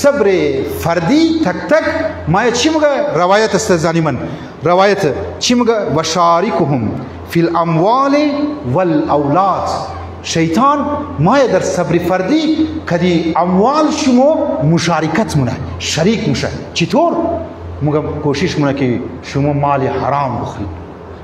صبر فردی تک تک ما چی مگه روایت است زانیمن روایت چی مگه وشارکهم فی الاموال والاولاد شیطان ما در صبر فردی کدی اموال شما مشارکت مونه شریک میشه چطور مگه کوشش مونه که شما مال حرام بخورید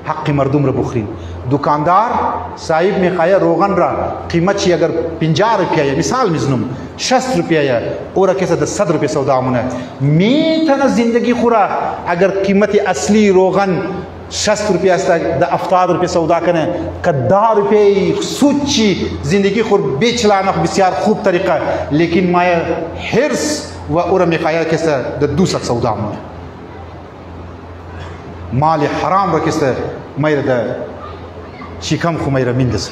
حق مردم را بخورید دکاندار صاحب میخواه روغن را قیمت اگر 50 روپیه مثال میزنم 60 روپیه او را کسی 100 روپیه سودا مونه میتونه زندگی خورا اگر قیمت اصلی روغن 60 روپیه است در 70 روپیه سودا کنه که 10 روپیه سود چی زندگی خور بیچلانه بسیار خوب طریقه لیکن ما حرص و او را میخواه کسی در 200 سودا مونه مال حرام را کسی مایره در شکم خو مایره میندازه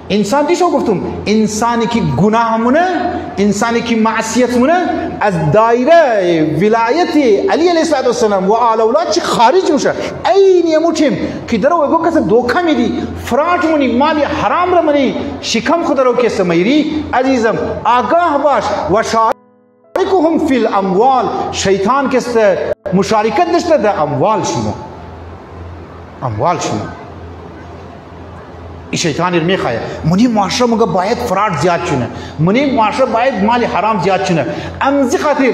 انسان دیشو گفتم انسانی که گناه مونه انسانی که معصیت مونه از دایره ولایت علی علیه السلام و آل اولاد چی خارج میشه این یموتیم که درو اگو کس دوکا میدی فرات مونی مالی حرام را منی شکم خود رو کس میری عزیزم آگاه باش و شارکهم فی الاموال شیطان کس مشارکت داشته در اموال شما این شیطان میخواه منی معاشره مگه باید فراد زیاد چونه منی معاشره باید مال حرام زیاد چونه امزی خاطر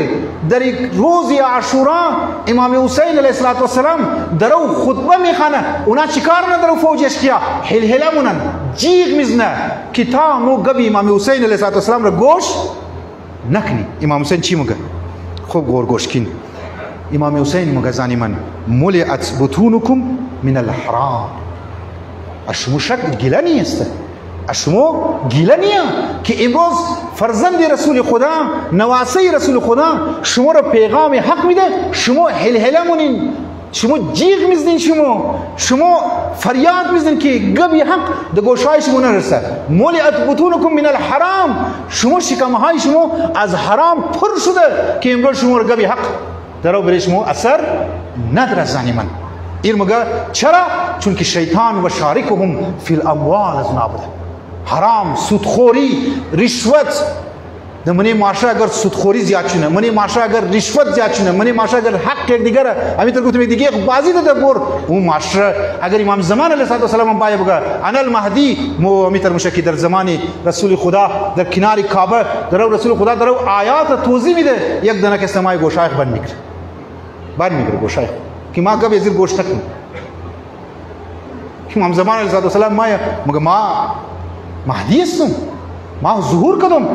در روز عاشورا امام حسین علیه السلام درو خطبه میخوانه اونا چیکار ندارو فوجش کیا هلهله مونن جیغ میزنه که تا مو گبی امام حسین علیه السلام را گوش نکنی امام حسین چی مگه خوب گوش کن امام حسین مگه زانی من ملئت بطونکم من الحرام اشمو شک گیله نیست اشمو گیله نیه که امروز فرزند رسول خدا نواسه رسول خدا شما را پیغام حق میده شما هلهله مونین شما جیغ میزنین شما فریاد میزنین که گبی حق در گوشهای شما نرسه ملئت بطونکم من الحرام شما شکمهای شما از حرام پر شده که امروز شما را گبی حق درو برای شما اثر نداره زنی من این مگه چرا؟ چون که شیطان و شارکهم فی الاموال از نابوده حرام سودخوری رشوت در منی معاشره اگر سودخوری زیاد چونه منی معاشره اگر رشوت زیاد چونه منی معاشره اگر حق یک دیگر همینطور گفتم یک دیگه بازی داده بر اون معاشره اگر امام زمان علیه السلام باید بگه انا المهدی مو همینطور میشه که در زمان رسول خدا در کنار کعبه در رسول خدا در آیات توضیح میده یک دانه که سمای گوشایخ بند میگیره گوشایخ که ما کبھی زیر گوشت نکنیم که امام زمان علیه السلام ما مگه ما مهدی هستم ما ظهور کدم